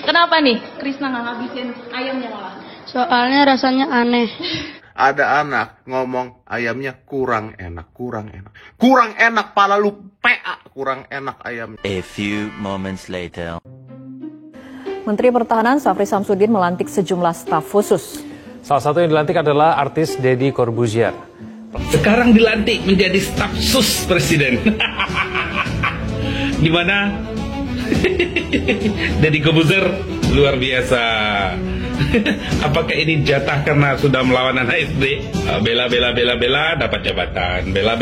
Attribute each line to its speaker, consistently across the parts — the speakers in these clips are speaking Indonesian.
Speaker 1: Kenapa nih Krisna nggak ngabisin ayamnya malah?
Speaker 2: Soalnya rasanya aneh.
Speaker 3: Ada anak ngomong ayamnya kurang enak. Kurang enak, pala lu PA, kurang enak ayamnya.
Speaker 4: A few moments later.
Speaker 5: Menteri Pertahanan Syafri Samsudin melantik sejumlah staf khusus.
Speaker 6: Salah satu yang dilantik adalah artis Deddy Corbuzier.
Speaker 7: Sekarang dilantik menjadi staf sus presiden. Di mana Deddy Corbuzier luar biasa. Apakah ini jatah karena sudah melawan anak SD? Bela dapat jabatan. Bela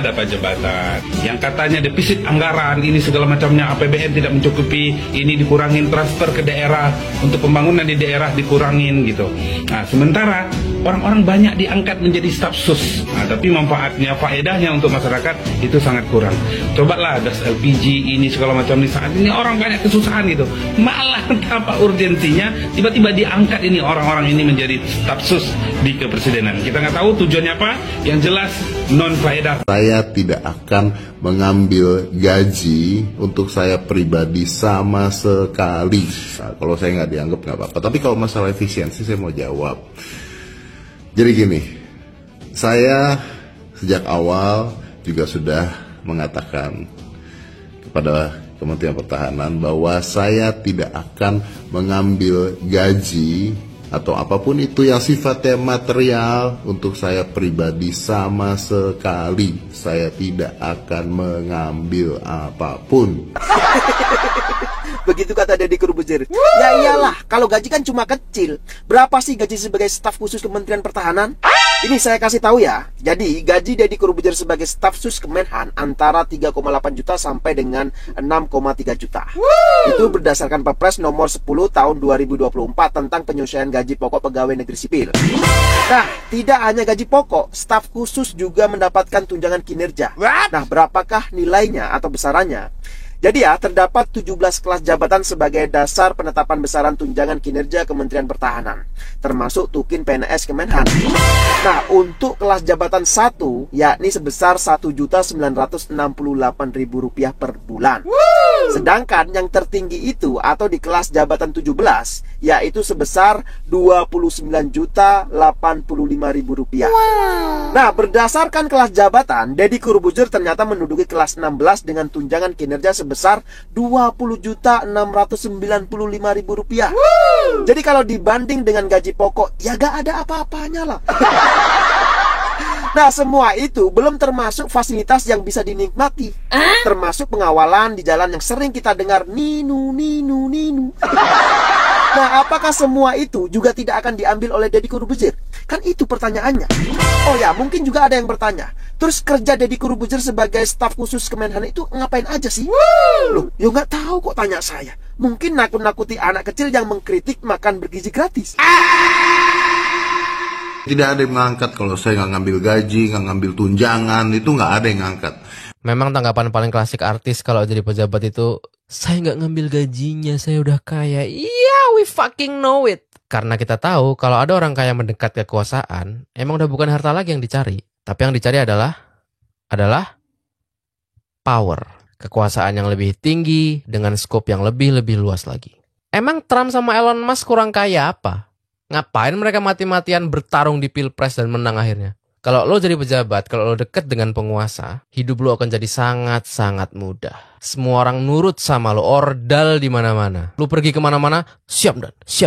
Speaker 7: dapat jabatan. Yang katanya defisit anggaran ini segala macamnya, APBN tidak mencukupi, ini dikurangin, transfer ke daerah untuk pembangunan di daerah dikurangin gitu. Nah, sementara orang-orang banyak diangkat menjadi staf sus. Nah, tapi manfaatnya, faedahnya untuk masyarakat itu sangat kurang. Cobalah gas LPG ini segala macam di saat ini orang banyak kesusahan gitu. Malah tanpa urgensinya tiba-tiba diangkat ini orang-orang ini menjadi staf sus di kepresidenan. Kita nggak tahu tujuannya apa. Yang jelas non faedah.
Speaker 3: Saya tidak akan mengambil gaji untuk saya pribadi sama sekali. Nah, kalau saya nggak dianggap nggak apa-apa. Tapi kalau masalah efisiensi saya mau jawab. Jadi gini, saya sejak awal juga sudah mengatakan kepada Kementerian Pertahanan bahwa saya tidak akan mengambil gaji atau apapun itu yang sifatnya material untuk saya pribadi sama sekali. Saya tidak akan mengambil apapun.
Speaker 8: Begitu kata Deddy Corbuzier. Ya iyalah, kalau gaji kan cuma kecil. Berapa sih gaji sebagai staf khusus Kementerian Pertahanan? Ini saya kasih tahu ya. Jadi gaji Deddy Corbuzier sebagai staf sus Kemenhan antara 3,8 juta sampai dengan 6,3 juta. Itu berdasarkan Perpres nomor 10 tahun 2024 tentang penyesuaian gaji pokok pegawai negeri sipil. Nah, tidak hanya gaji pokok, staf khusus juga mendapatkan tunjangan kinerja. Nah, berapakah nilainya atau besarannya? Jadi ya, terdapat 17 kelas jabatan sebagai dasar penetapan besaran tunjangan kinerja Kementerian Pertahanan, termasuk Tukin PNS Kemenhan. Nah, untuk kelas jabatan 1, yakni sebesar Rp1.968.000 per bulan. Sedangkan yang tertinggi itu atau di kelas jabatan 17, yaitu sebesar Rp29.085.000. Nah, berdasarkan kelas jabatan, Deddy Corbuzier ternyata menduduki kelas 16 dengan tunjangan kinerja sebesar Rp20.695.000. Jadi kalau dibanding dengan gaji pokok, ya gak ada apa-apanya lah. Nah, semua itu belum termasuk fasilitas yang bisa dinikmati, termasuk pengawalan di jalan yang sering kita dengar ninu. Nah, apakah semua itu juga tidak akan diambil oleh Deddy Corbuzier? Kan itu pertanyaannya. Oh ya, mungkin juga ada yang bertanya, terus kerja Deddy Corbuzier sebagai staf khusus Kemenhan itu ngapain aja sih? Loh, ya nggak tahu kok, tanya saya. Mungkin nakut-nakuti anak kecil yang mengkritik makan bergizi gratis.
Speaker 3: Tidak ada yang mengangkat kalau saya nggak ngambil gaji, nggak ngambil tunjangan, itu nggak ada yang ngangkat.
Speaker 9: Memang tanggapan paling klasik artis kalau jadi pejabat itu, saya nggak ngambil gajinya, saya udah kaya. Iya, we fucking know it. Karena kita tahu kalau ada orang kaya mendekat kekuasaan, emang udah bukan harta lagi yang dicari. Tapi yang dicari adalah power. Kekuasaan yang lebih tinggi dengan skop yang lebih luas lagi. Emang Trump sama Elon Musk kurang kaya apa? Ngapain mereka mati-matian bertarung di pilpres dan menang akhirnya? Kalau lo jadi pejabat, kalau lo deket dengan penguasa, hidup lo akan jadi sangat-sangat mudah. Semua orang nurut sama lo, ordal di mana-mana. Lo pergi kemana-mana, siap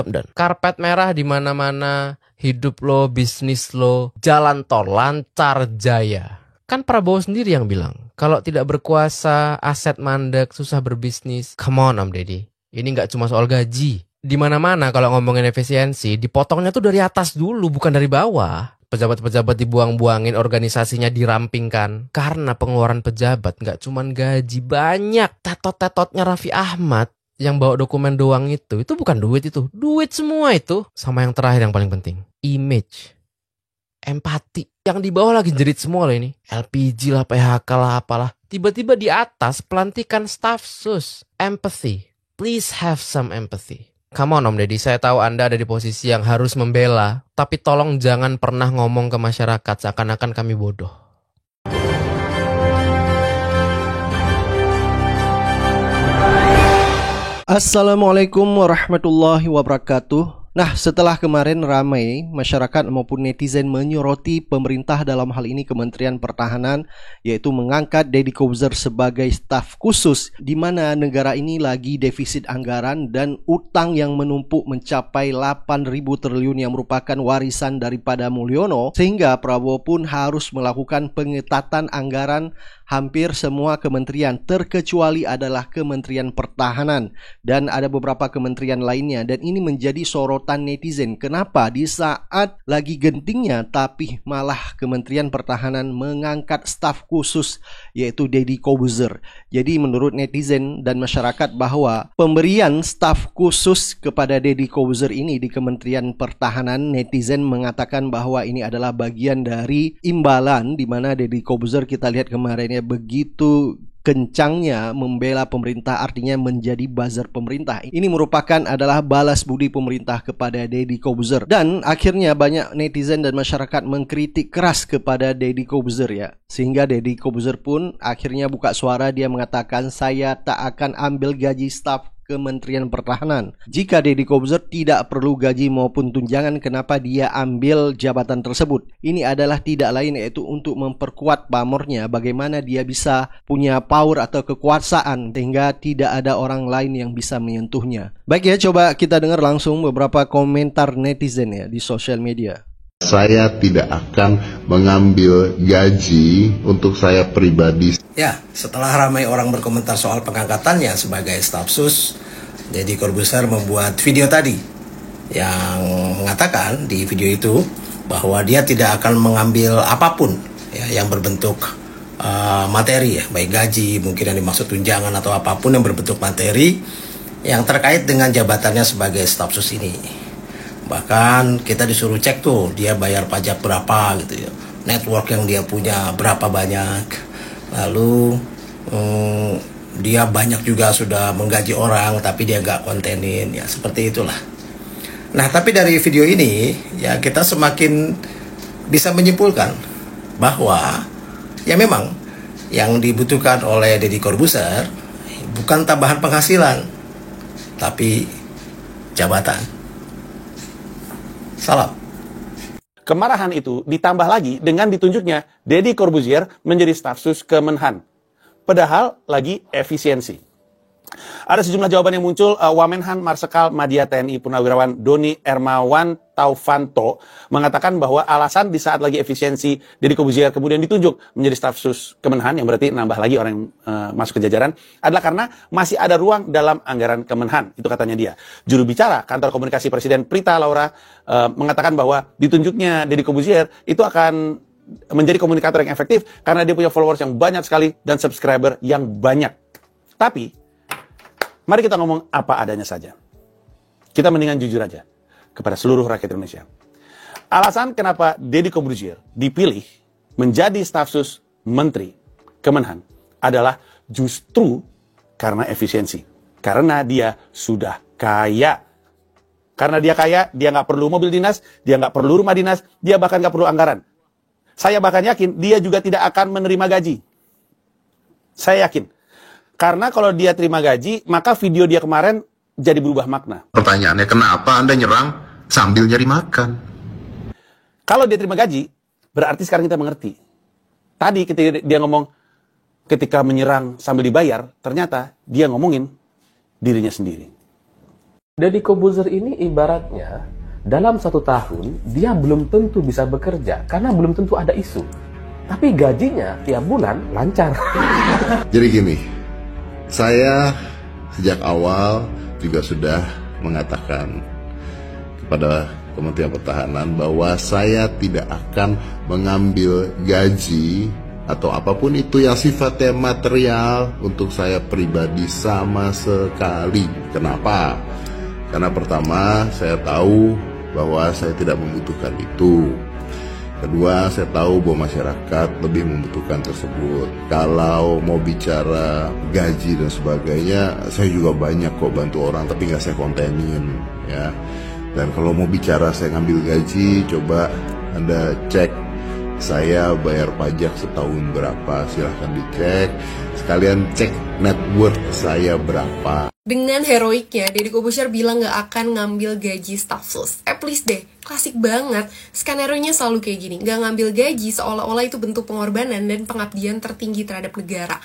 Speaker 9: dan. Karpet merah di mana-mana, hidup lo, bisnis lo, jalan tol, lancar jaya. Kan Prabowo sendiri yang bilang, kalau tidak berkuasa, aset mandek, susah berbisnis. Come on, Om Deddy. Ini nggak cuma soal gaji. Di mana-mana kalau ngomongin efisiensi, dipotongnya tuh dari atas dulu, bukan dari bawah. Pejabat-pejabat dibuang-buangin, organisasinya dirampingkan. Karena pengeluaran pejabat nggak cuma gaji, banyak. Tetot-tetotnya Raffi Ahmad yang bawa dokumen doang itu bukan duit itu. Duit semua itu. Sama yang terakhir yang paling penting, image. Empati. Yang di bawah lagi jerit semua loh ini. LPG lah, PHK lah, apalah. Tiba-tiba di atas pelantikan staf sus. Empathy. Please have some empathy. Come on Om Deddy, saya tahu Anda ada di posisi yang harus membela, tapi tolong jangan pernah ngomong ke masyarakat seakan-akan kami bodoh.
Speaker 10: Assalamualaikum warahmatullahi wabarakatuh. Nah, setelah kemarin ramai masyarakat maupun netizen menyoroti pemerintah, dalam hal ini Kementerian Pertahanan, yaitu mengangkat Deddy Corbuzier sebagai staf khusus, di mana negara ini lagi defisit anggaran dan utang yang menumpuk mencapai 8.000 triliun yang merupakan warisan daripada Mulyono, sehingga Prabowo pun harus melakukan pengetatan anggaran hampir semua kementerian, terkecuali adalah Kementerian Pertahanan dan ada beberapa kementerian lainnya. Dan ini menjadi sorotan netizen. Kenapa di saat lagi gentingnya tapi malah Kementerian Pertahanan mengangkat staf khusus yaitu Deddy Corbuzier. Jadi menurut netizen dan masyarakat bahwa pemberian staf khusus kepada Deddy Corbuzier ini di Kementerian Pertahanan, netizen mengatakan bahwa ini adalah bagian dari imbalan, di mana Deddy Corbuzier kita lihat kemarin begitu kencangnya membela pemerintah, artinya menjadi buzzer pemerintah. Ini merupakan adalah balas budi pemerintah kepada Deddy Corbuzier. Dan akhirnya banyak netizen dan masyarakat mengkritik keras kepada Deddy Corbuzier ya. Sehingga Deddy Corbuzier pun akhirnya buka suara, dia mengatakan, saya tak akan ambil gaji staf Kementerian Pertahanan. Jika Deddy Corbuzier tidak perlu gaji maupun tunjangan, kenapa dia ambil jabatan tersebut? Ini adalah tidak lain yaitu untuk memperkuat pamornya, bagaimana dia bisa punya power atau kekuasaan sehingga tidak ada orang lain yang bisa menyentuhnya. Baik ya, coba kita dengar langsung beberapa komentar netizen ya di sosial media.
Speaker 3: Saya tidak akan mengambil gaji untuk saya pribadi.
Speaker 11: Ya, setelah ramai orang berkomentar soal pengangkatannya sebagai staf sus, Deddy Corbuzier membuat video tadi yang mengatakan di video itu bahwa dia tidak akan mengambil apapun ya, yang berbentuk materi ya, baik gaji, mungkin yang dimaksud tunjangan atau apapun yang berbentuk materi yang terkait dengan jabatannya sebagai staf sus ini. Bahkan kita disuruh cek tuh dia bayar pajak berapa gitu ya, network yang dia punya berapa banyak, lalu dia banyak juga sudah menggaji orang tapi dia gak kontenin ya, seperti itulah. Nah, tapi dari video ini ya kita semakin bisa menyimpulkan bahwa ya memang yang dibutuhkan oleh Deddy Corbuzier bukan tambahan penghasilan tapi jabatan. Salam.
Speaker 12: Kemarahan itu ditambah lagi dengan ditunjuknya Deddy Corbuzier menjadi staf sus Kemenhan. Padahal lagi efisiensi. Ada sejumlah jawaban yang muncul. Wamenhan Marsikal Madya TNI Purnawirawan Doni Ermawan Taufanto mengatakan bahwa alasan di saat lagi efisiensi Deddy Corbuzier kemudian ditunjuk menjadi staf sus Kemenhan, yang berarti nambah lagi orang yang masuk ke jajaran, adalah karena masih ada ruang dalam anggaran Kemenhan. Itu katanya dia. Juru bicara Kantor Komunikasi Presiden Prita Laura mengatakan bahwa ditunjuknya Deddy Corbuzier itu akan menjadi komunikator yang efektif karena dia punya followers yang banyak sekali dan subscriber yang banyak. Tapi mari kita ngomong apa adanya saja. Kita mendingan jujur aja kepada seluruh rakyat Indonesia. Alasan kenapa Deddy Corbuzier dipilih menjadi staf sus Menteri Kemenhan adalah justru karena efisiensi. Karena dia sudah kaya. Karena dia kaya, dia nggak perlu mobil dinas, dia nggak perlu rumah dinas, dia bahkan nggak perlu anggaran. Saya bahkan yakin dia juga tidak akan menerima gaji. Saya yakin. Karena kalau dia terima gaji, maka video dia kemarin jadi berubah makna.
Speaker 3: Pertanyaannya, kenapa Anda nyerang sambil nyari makan?
Speaker 12: Kalau dia terima gaji, berarti sekarang kita mengerti. Tadi ketika dia ngomong, ketika menyerang sambil dibayar, ternyata dia ngomongin dirinya sendiri.
Speaker 6: Deddy Corbuzier ini ibaratnya dalam 1 tahun dia belum tentu bisa bekerja karena belum tentu ada isu. Tapi gajinya tiap bulan lancar.
Speaker 3: Jadi gini, saya sejak awal juga sudah mengatakan kepada Kementerian Pertahanan bahwa saya tidak akan mengambil gaji atau apapun itu yang sifatnya material untuk saya pribadi sama sekali. Kenapa? Karena pertama, saya tahu bahwa saya tidak membutuhkan itu. Kedua, saya tahu bahwa masyarakat lebih membutuhkan tersebut. Kalau mau bicara gaji dan sebagainya, saya juga banyak kok bantu orang, tapi nggak saya kontenin, ya. Dan kalau mau bicara saya ngambil gaji, coba Anda cek saya bayar pajak setahun berapa, silahkan dicek. Sekalian cek net worth saya berapa.
Speaker 13: Dengan heroiknya, Deddy Corbuzier bilang gak akan ngambil gaji staf sus. Please deh, klasik banget. Skenario-nya selalu kayak gini, gak ngambil gaji seolah-olah itu bentuk pengorbanan dan pengabdian tertinggi terhadap negara.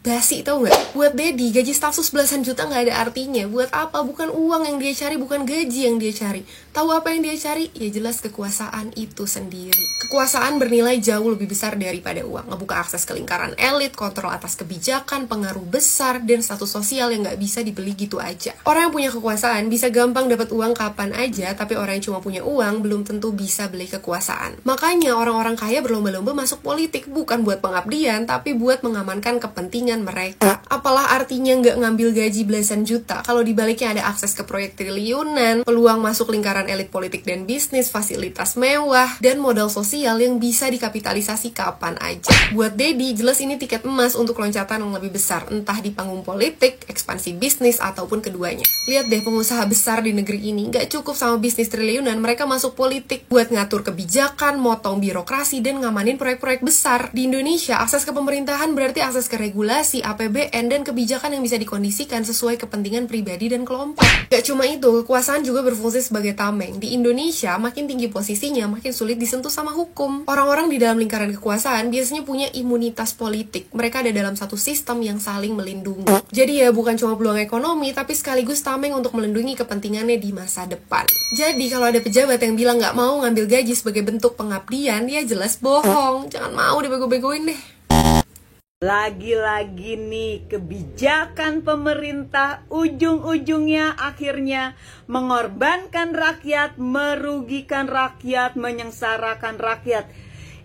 Speaker 13: Basi tau gak? Buat Deddy, gaji staf sus belasan juta gak ada artinya. Buat apa? Bukan uang yang dia cari, bukan gaji yang dia cari. Tahu apa yang dia cari? Ya jelas kekuasaan itu sendiri. Kekuasaan bernilai jauh lebih besar daripada uang. Ngebuka akses ke lingkaran elit, kontrol atas kebijakan, pengaruh besar, dan status sosial yang gak bisa dibeli gitu aja. Orang yang punya kekuasaan bisa gampang dapat uang kapan aja, tapi orang yang cuma punya uang belum tentu bisa beli kekuasaan. Makanya orang-orang kaya berlomba-lomba masuk politik, bukan buat pengabdian, tapi buat mengamankan kepentingan mereka. Apalah artinya nggak ngambil gaji belasan juta kalau dibaliknya ada akses ke proyek triliunan, peluang masuk lingkaran elit politik dan bisnis, fasilitas mewah, dan modal sosial yang bisa dikapitalisasi kapan aja. Buat Deddy, jelas ini tiket emas untuk loncatan yang lebih besar, entah di panggung politik, ekspansi bisnis, ataupun keduanya. Lihat deh pengusaha besar di negeri ini, nggak cukup sama bisnis triliunan, mereka masuk politik buat ngatur kebijakan, motong birokrasi, dan ngamanin proyek-proyek besar. Di Indonesia, akses ke pemerintahan berarti akses ke regulasi, APBN, dan kebijakan yang bisa dikondisikan sesuai kepentingan pribadi dan kelompok. Gak cuma itu, kekuasaan juga berfungsi sebagai tameng. Di Indonesia, makin tinggi posisinya, makin sulit disentuh sama hukum. Orang-orang di dalam lingkaran kekuasaan biasanya punya imunitas politik. Mereka ada dalam satu sistem yang saling melindungi. Jadi ya, bukan cuma peluang ekonomi, tapi sekaligus tameng untuk melindungi kepentingannya di masa depan. Jadi, kalau ada pejabat yang bilang gak mau ngambil gaji sebagai bentuk pengabdian, ya jelas bohong. Jangan mau dibego-begoin deh.
Speaker 14: Lagi-lagi nih, kebijakan pemerintah ujung-ujungnya akhirnya mengorbankan rakyat, merugikan rakyat, menyengsarakan rakyat.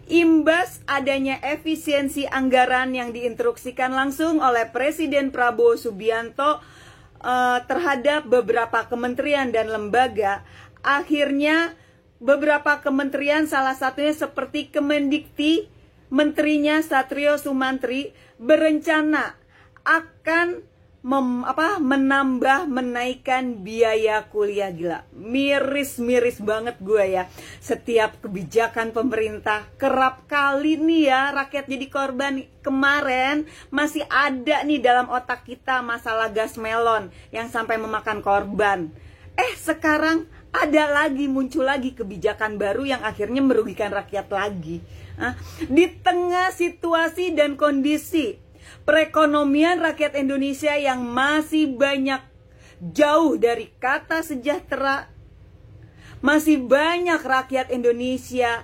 Speaker 14: Imbas adanya efisiensi anggaran yang diinstruksikan langsung oleh Presiden Prabowo Subianto terhadap beberapa kementerian dan lembaga, akhirnya beberapa kementerian, salah satunya seperti Kemendikti, menterinya Satrio Sumantri berencana akan menaikkan biaya kuliah. Gila, miris banget gue ya. Setiap kebijakan pemerintah kerap kali nih ya rakyat jadi korban. Kemarin masih ada nih dalam otak kita masalah gas melon yang sampai memakan korban. Sekarang muncul lagi kebijakan baru yang akhirnya merugikan rakyat lagi. Di tengah situasi dan kondisi perekonomian rakyat Indonesia yang masih banyak jauh dari kata sejahtera, masih banyak rakyat Indonesia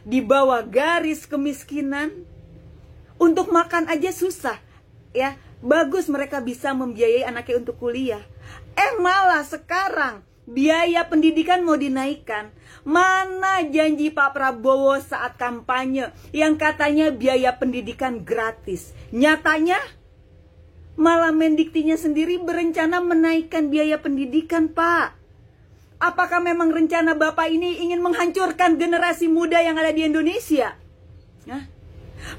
Speaker 14: di bawah garis kemiskinan, untuk makan aja susah ya. Bagus mereka bisa membiayai anaknya untuk kuliah, malah sekarang biaya pendidikan mau dinaikkan. Mana janji Pak Prabowo saat kampanye yang katanya biaya pendidikan gratis? Nyatanya malah Mendiktinya sendiri berencana menaikkan biaya pendidikan, Pak. Apakah memang rencana Bapak ini ingin menghancurkan generasi muda yang ada di Indonesia?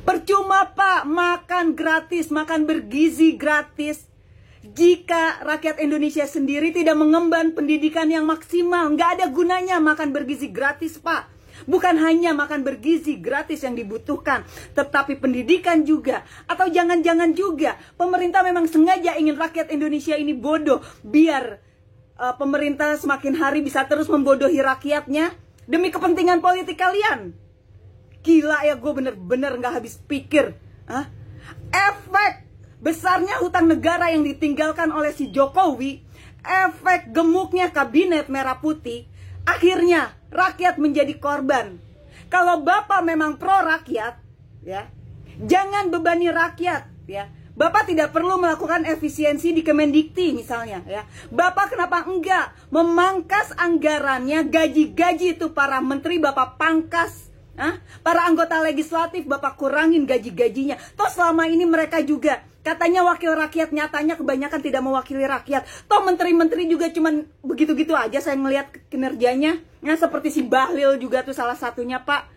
Speaker 14: Percuma, Pak, makan gratis, makan bergizi gratis, jika rakyat Indonesia sendiri tidak mengemban pendidikan yang maksimal. Nggak ada gunanya makan bergizi gratis, Pak. Bukan hanya makan bergizi gratis yang dibutuhkan, tetapi pendidikan juga. Atau jangan-jangan juga pemerintah memang sengaja ingin rakyat Indonesia ini bodoh, biar pemerintah semakin hari bisa terus membodohi rakyatnya demi kepentingan politik kalian. Gila ya, gue bener-bener nggak habis pikir. Efek besarnya hutang negara yang ditinggalkan oleh si Jokowi, efek gemuknya kabinet merah putih, akhirnya rakyat menjadi korban. Kalau Bapak memang pro rakyat, ya, jangan bebani rakyat, ya. Bapak tidak perlu melakukan efisiensi di Kemendikti misalnya, ya. Bapak kenapa enggak memangkas anggarannya, gaji-gaji itu para menteri Bapak pangkas, para anggota legislatif Bapak kurangin gaji-gajinya. Toh selama ini mereka juga katanya wakil rakyat, nyatanya kebanyakan tidak mewakili rakyat. Toh menteri-menteri juga cuman begitu-gitu aja saya ngelihat kinerjanya. Seperti si Bahlil juga tuh salah satunya, Pak.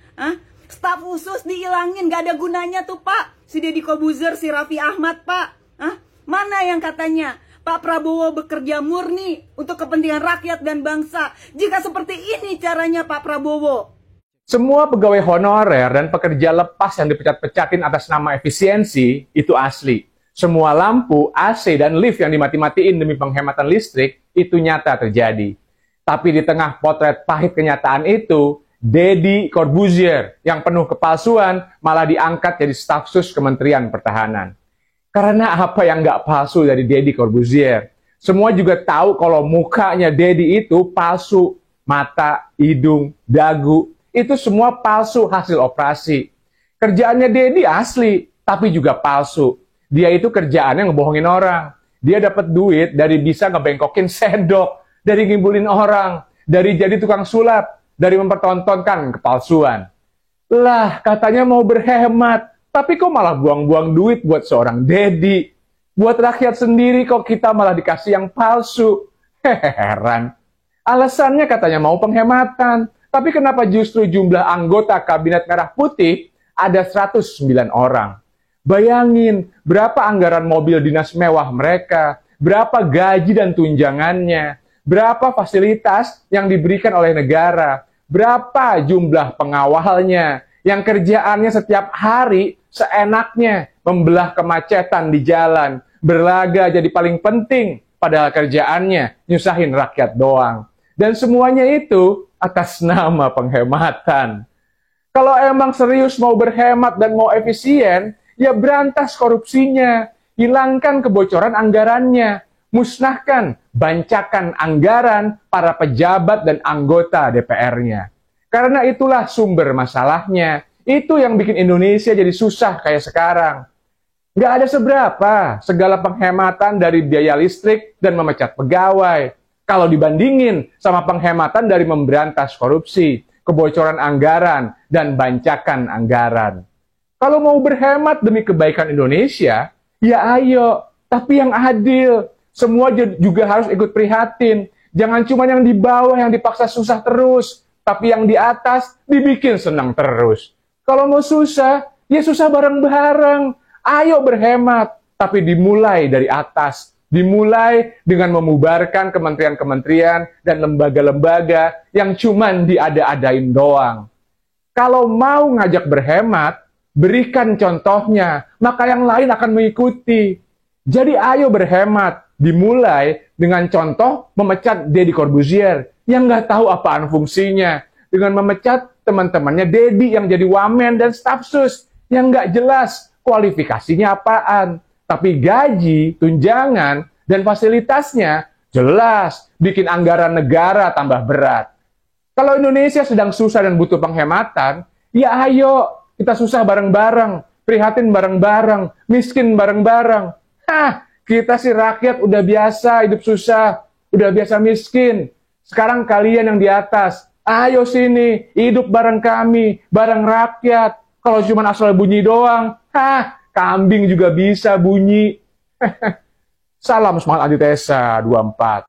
Speaker 14: Staf khusus dihilangin, gak ada gunanya tuh, Pak. Si Deddy Corbuzier, si Raffi Ahmad, Pak. Mana yang katanya Pak Prabowo bekerja murni untuk kepentingan rakyat dan bangsa? Jika seperti ini caranya Pak Prabowo.
Speaker 15: Semua pegawai honorer dan pekerja lepas yang dipecat-pecatin atas nama efisiensi itu asli. Semua lampu, AC, dan lift yang dimati-matiin demi penghematan listrik itu nyata terjadi. Tapi di tengah potret pahit kenyataan itu, Deddy Corbuzier yang penuh kepalsuan malah diangkat jadi staf sus Kementerian Pertahanan. Karena apa yang nggak palsu dari Deddy Corbuzier? Semua juga tahu kalau mukanya Deddy itu palsu. Mata, hidung, dagu, itu semua palsu hasil operasi. Kerjaannya Deddy asli, tapi juga palsu. Dia itu kerjaannya ngebohongin orang. Dia dapat duit dari bisa ngebengkokin sendok, dari ngimbulin orang, dari jadi tukang sulap, dari mempertontonkan kepalsuan. Lah, katanya mau berhemat, tapi kok malah buang-buang duit buat seorang Deddy. Buat rakyat sendiri kok kita malah dikasih yang palsu. Heran. Alasannya katanya mau penghematan. Tapi kenapa justru jumlah anggota Kabinet Merah Putih ada 109 orang? Bayangin, berapa anggaran mobil dinas mewah mereka, berapa gaji dan tunjangannya, berapa fasilitas yang diberikan oleh negara, berapa jumlah pengawalnya, yang kerjaannya setiap hari seenaknya membelah kemacetan di jalan, berlaga jadi paling penting, padahal kerjaannya nyusahin rakyat doang. Dan semuanya itu atas nama penghematan. Kalau emang serius mau berhemat dan mau efisien, ya berantas korupsinya, hilangkan kebocoran anggarannya, musnahkan bancakan anggaran para pejabat dan anggota DPR-nya. Karena itulah sumber masalahnya. Itu yang bikin Indonesia jadi susah kayak sekarang. Nggak ada seberapa segala penghematan dari biaya listrik dan memecat pegawai. Kalau dibandingin sama penghematan dari memberantas korupsi, kebocoran anggaran, dan bancakan anggaran. Kalau mau berhemat demi kebaikan Indonesia, ya ayo, tapi yang adil. Semua juga harus ikut prihatin. Jangan cuma yang di bawah yang dipaksa susah terus, tapi yang di atas dibikin senang terus. Kalau mau susah, ya susah bareng-bareng. Ayo berhemat, tapi dimulai dari atas. Dimulai dengan memubarkan kementerian-kementerian dan lembaga-lembaga yang cuman diada-adain doang. Kalau mau ngajak berhemat, berikan contohnya, maka yang lain akan mengikuti. Jadi ayo berhemat, dimulai dengan contoh memecat Deddy Corbuzier yang nggak tahu apaan fungsinya, dengan memecat teman-temannya Deddy yang jadi wamen dan staf sus yang nggak jelas kualifikasinya apaan. Tapi gaji, tunjangan, dan fasilitasnya jelas bikin anggaran negara tambah berat. Kalau Indonesia sedang susah dan butuh penghematan, ya ayo kita susah bareng-bareng, prihatin bareng-bareng, miskin bareng-bareng. Kita sih rakyat udah biasa hidup susah, udah biasa miskin. Sekarang kalian yang di atas, ayo sini, hidup bareng kami, bareng rakyat. Kalau cuma asal bunyi doang, kambing juga bisa bunyi. Salam semangat antitesa 24.